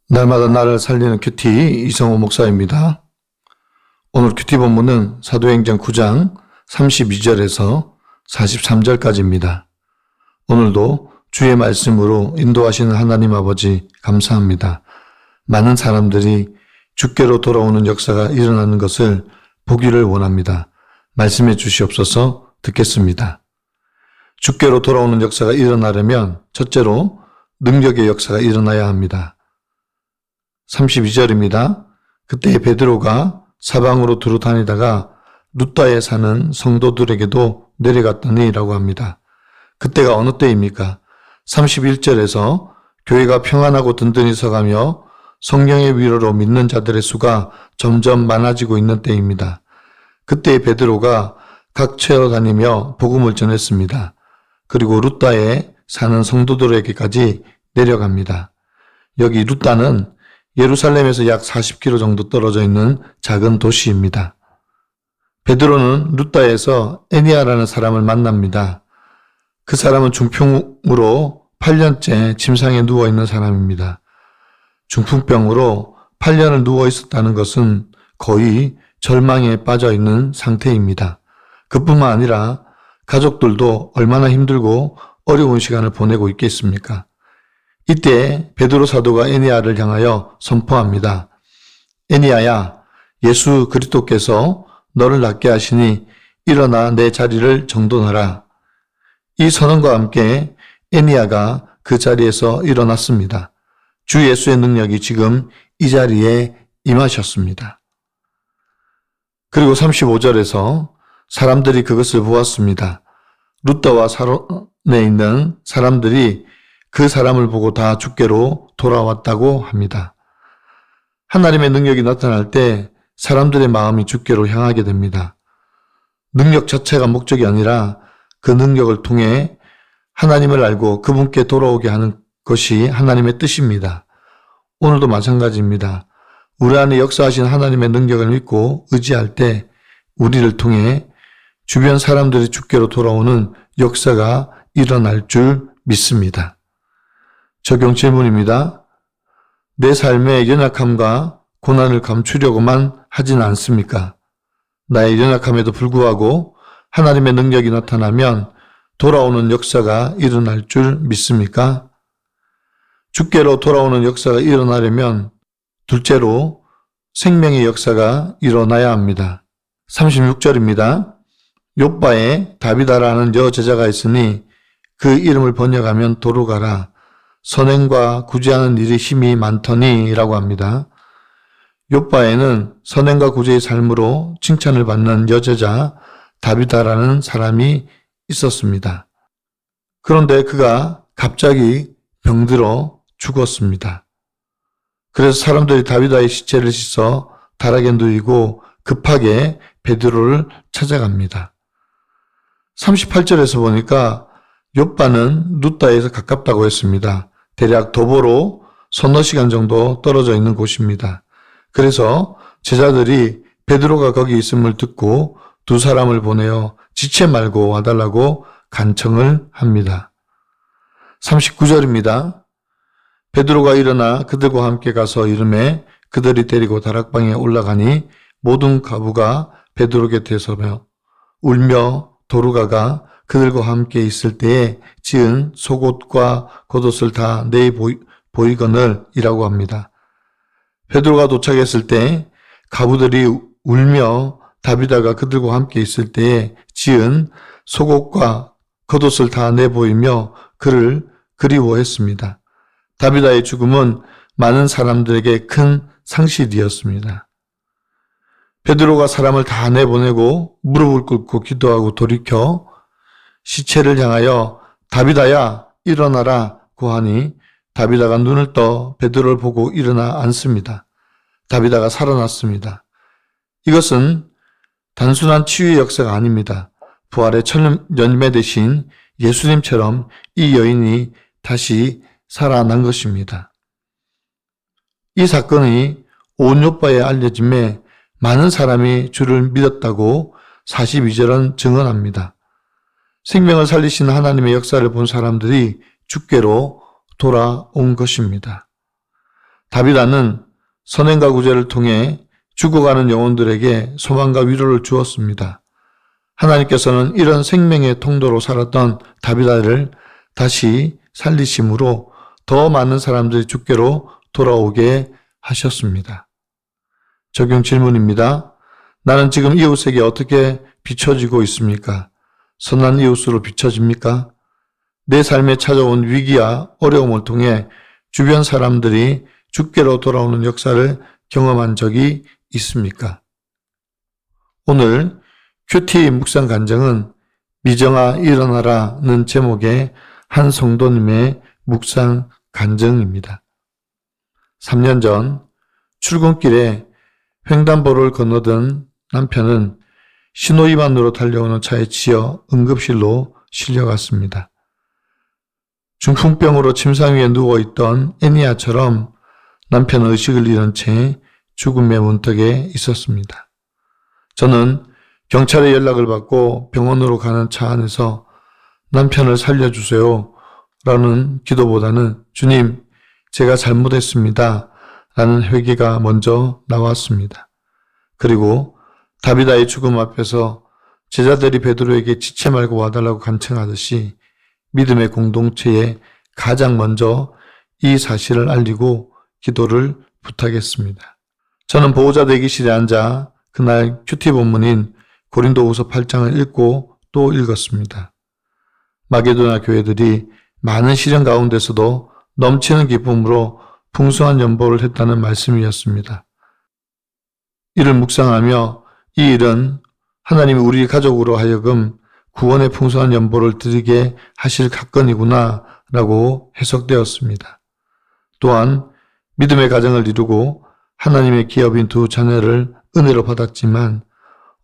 날마다 나를 살리는 큐티 이성호 목사입니다. 오늘 큐티 본문은 사도행전 9장 32절에서 43절까지입니다. 오늘도 주의 말씀으로 인도하시는 하나님 아버지 감사합니다. 많은 사람들이 주께로 돌아오는 역사가 일어나는 것을 보기를 원합니다. 말씀해 주시옵소서. 듣겠습니다. 주께로 돌아오는 역사가 일어나려면 첫째로 능력의 역사가 일어나야 합니다. 32절입니다. 그때 베드로가 사방으로 두루 다니다가 룻다에 사는 성도들에게도 내려갔더니 라고 합니다. 그때가 어느 때입니까? 31절에서 교회가 평안하고 든든히 서가며 성령의 위로로 믿는 자들의 수가 점점 많아지고 있는 때입니다. 그때 베드로가 각처로 다니며 복음을 전했습니다. 그리고 룻다에 사는 성도들에게까지 내려갑니다. 여기 룻다는 예루살렘에서 약 40km 정도 떨어져 있는 작은 도시입니다. 베드로는 룻다에서 에니아라는 사람을 만납니다. 그 사람은 중풍으로 8년째 침상에 누워있는 사람입니다. 중풍병으로 8년을 누워 있었다는 것은 거의 절망에 빠져 있는 상태입니다. 그뿐만 아니라 가족들도 얼마나 힘들고 어려운 시간을 보내고 있겠습니까? 이때 베드로 사도가 에니아를 향하여 선포합니다. 에니아야, 예수 그리스도께서 너를 낫게 하시니 일어나 내 자리를 정돈하라. 이 선언과 함께 에니아가 그 자리에서 일어났습니다. 주 예수의 능력이 지금 이 자리에 임하셨습니다. 그리고 35절에서 사람들이 그것을 보았습니다. 룻다와 사론에 있는 사람들이 그 사람을 보고 다 주께로 돌아왔다고 합니다. 하나님의 능력이 나타날 때 사람들의 마음이 주께로 향하게 됩니다. 능력 자체가 목적이 아니라 그 능력을 통해 하나님을 알고 그분께 돌아오게 하는 것이 하나님의 뜻입니다. 오늘도 마찬가지입니다. 우리 안에 역사하신 하나님의 능력을 믿고 의지할 때 우리를 통해 주변 사람들이 주께로 돌아오는 역사가 일어날 줄 믿습니다. 적용 질문입니다. 내 삶의 연약함과 고난을 감추려고만 하진 않습니까? 나의 연약함에도 불구하고 하나님의 능력이 나타나면 돌아오는 역사가 일어날 줄 믿습니까? 주께로 돌아오는 역사가 일어나려면 둘째로 생명의 역사가 일어나야 합니다. 36절입니다. 욥바에 다비다라는 여제자가 있으니 그 이름을 번역하면 도루가라. 선행과 구제하는 일이 힘이 많더니 라고 합니다. 욥바에는 선행과 구제의 삶으로 칭찬을 받는 여제자 다비다라는 사람이 있었습니다. 그런데 그가 갑자기 병들어 죽었습니다. 그래서 사람들이 다비다의 시체를 씻어 다락에 누이고 급하게 베드로를 찾아갑니다. 38절에서 보니까 욥바는 룻다에서 가깝다고 했습니다. 대략 도보로 서너 시간 정도 떨어져 있는 곳입니다. 그래서 제자들이 베드로가 거기 있음을 듣고 두 사람을 보내어 지체 말고 와달라고 간청을 합니다. 39절입니다. 베드로가 일어나 그들과 함께 가서 이르매 그들이 데리고 다락방에 올라가니 모든 가부가 베드로 곁에 서며 울며 도루가가 그들과 함께 있을 때에 지은 속옷과 겉옷을 다 내어 보이거늘 이라고 합니다. 베드로가 도착했을 때 가부들이 울며 다비다가 그들과 함께 있을 때에 지은 속옷과 겉옷을 다 내보이며 그를 그리워했습니다. 다비다의 죽음은 많은 사람들에게 큰 상실이었습니다. 베드로가 사람을 다 내보내고 무릎을 꿇고 기도하고 돌이켜 시체를 향하여 다비다야 일어나라 고 하니 다비다가 눈을 떠 베드로를 보고 일어나 앉습니다. 다비다가 살아났습니다. 이것은 단순한 치유의 역사가 아닙니다. 부활의 첫 열매 되신 예수님처럼 이 여인이 다시 살아난 것입니다. 이 사건이 온 요바에 알려짐에 많은 사람이 주를 믿었다고 42절은 증언합니다. 생명을 살리신 하나님의 역사를 본 사람들이 주께로 돌아온 것입니다. 다비다는 선행과 구제를 통해 죽어가는 영혼들에게 소망과 위로를 주었습니다. 하나님께서는 이런 생명의 통로로 살았던 다비다를 다시 살리심으로 더 많은 사람들이 주께로 돌아오게 하셨습니다. 적용 질문입니다. 나는 지금 이웃에게 어떻게 비춰지고 있습니까? 선한 이웃으로 비춰집니까? 내 삶에 찾아온 위기와 어려움을 통해 주변 사람들이 주께로 돌아오는 역사를 경험한 적이 있습니까? 오늘 큐티 묵상 간증은 미정아 일어나라는 제목의 한 성도님의 묵상 간증입니다. 3년 전 출근길에 횡단보도를 건너던 남편은 신호위반으로 달려오는 차에 치여 응급실로 실려갔습니다. 중풍병으로 침상 위에 누워있던 애니아처럼 남편은 의식을 잃은 채 죽음의 문턱에 있었습니다. 저는 경찰에 연락을 받고 병원으로 가는 차 안에서 남편을 살려주세요 라는 기도보다는 주님, 제가 잘못했습니다 라는 회개가 먼저 나왔습니다. 그리고 다비다의 죽음 앞에서 제자들이 베드로에게 지체 말고 와달라고 간청하듯이 믿음의 공동체에 가장 먼저 이 사실을 알리고 기도를 부탁했습니다. 저는 보호자 대기실에 앉아 그날 큐티 본문인 고린도후서 8장을 읽고 또 읽었습니다. 마게도나 교회들이 많은 시련 가운데서도 넘치는 기쁨으로 풍성한 연보를 했다는 말씀이었습니다. 이를 묵상하며 이 일은 하나님이 우리 가족으로 하여금 구원의 풍성한 연보를 드리게 하실 사건이구나 라고 해석되었습니다. 또한 믿음의 가정을 이루고 하나님의 기업인 두 자녀를 은혜로 받았지만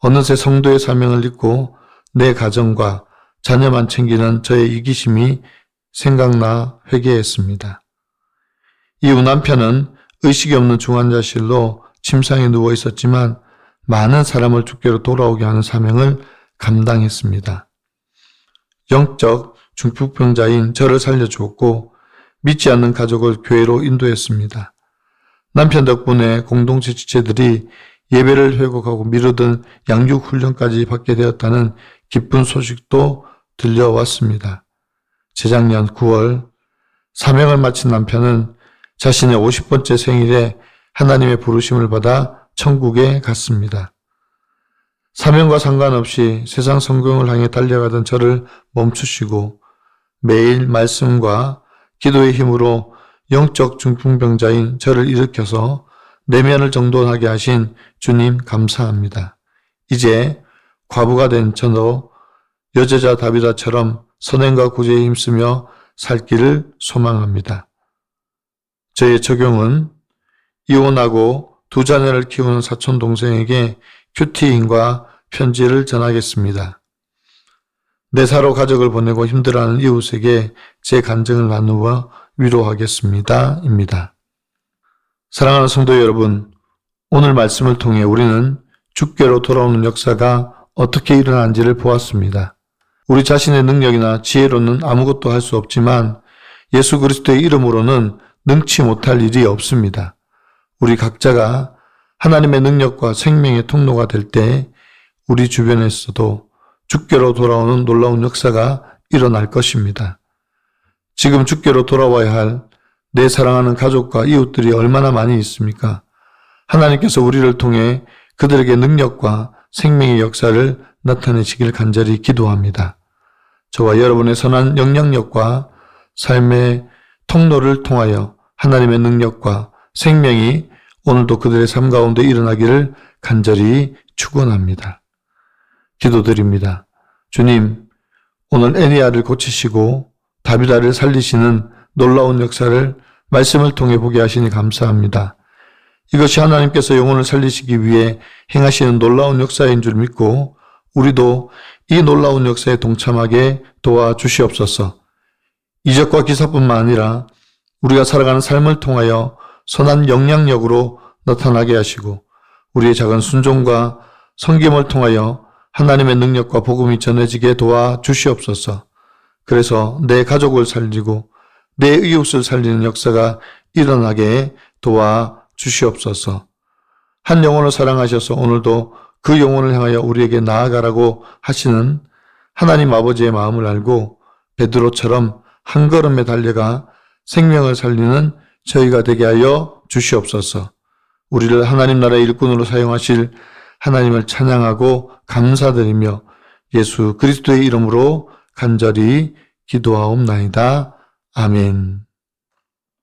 어느새 성도의 사명을 잊고 내 가정과 자녀만 챙기는 저의 이기심이 생각나 회개했습니다. 이후 남편은 의식이 없는 중환자실로 침상에 누워 있었지만 많은 사람을 주께로 돌아오게 하는 사명을 감당했습니다. 영적 중풍병자인 저를 살려주었고 믿지 않는 가족을 교회로 인도했습니다. 남편 덕분에 공동체 지체들이 예배를 회복하고 미루던 양육훈련까지 받게 되었다는 기쁜 소식도 들려왔습니다. 재작년 9월 사명을 마친 남편은 자신의 50번째 생일에 하나님의 부르심을 받아 천국에 갔습니다. 사명과 상관없이 세상 성공을 향해 달려가던 저를 멈추시고 매일 말씀과 기도의 힘으로 영적 중풍병자인 저를 일으켜서 내면을 정돈하게 하신 주님 감사합니다. 이제 과부가 된 저도 여제자 다비다처럼 선행과 구제에 힘쓰며 살 길을 소망합니다. 저의 적용은 이혼하고 두 자녀를 키우는 사촌 동생에게 큐티인과 편지를 전하겠습니다. 내사로 가족을 보내고 힘들어하는 이웃에게 제 간증을 나누어 위로하겠습니다. 입니다. 사랑하는 성도 여러분, 오늘 말씀을 통해 우리는 주께로 돌아오는 역사가 어떻게 일어난지를 보았습니다. 우리 자신의 능력이나 지혜로는 아무것도 할 수 없지만 예수 그리스도의 이름으로는 능치 못할 일이 없습니다. 우리 각자가 하나님의 능력과 생명의 통로가 될 때 우리 주변에서도 주께로 돌아오는 놀라운 역사가 일어날 것입니다. 지금 주께로 돌아와야 할 내 사랑하는 가족과 이웃들이 얼마나 많이 있습니까? 하나님께서 우리를 통해 그들에게 능력과 생명의 역사를 나타내시길 간절히 기도합니다. 저와 여러분의 선한 영향력과 삶의 통로를 통하여 하나님의 능력과 생명이 오늘도 그들의 삶 가운데 일어나기를 간절히 축원합니다. 기도드립니다. 주님, 오늘 애니아를 고치시고 다비다를 살리시는 놀라운 역사를 말씀을 통해 보게 하시니 감사합니다. 이것이 하나님께서 영혼을 살리시기 위해 행하시는 놀라운 역사인 줄 믿고 우리도 이 놀라운 역사에 동참하게 도와주시옵소서. 이적과 기사뿐만 아니라 우리가 살아가는 삶을 통하여 선한 영향력으로 나타나게 하시고 우리의 작은 순종과 섬김을 통하여 하나님의 능력과 복음이 전해지게 도와 주시옵소서. 그래서 내 가족을 살리고 내 이웃을 살리는 역사가 일어나게 도와 주시옵소서. 한 영혼을 사랑하셔서 오늘도 그 영혼을 향하여 우리에게 나아가라고 하시는 하나님 아버지의 마음을 알고 베드로처럼 한 걸음에 달려가 생명을 살리는 저희가 되게 하여 주시옵소서. 우리를 하나님 나라의 일꾼으로 사용하실 하나님을 찬양하고 감사드리며 예수 그리스도의 이름으로 간절히 기도하옵나이다. 아멘.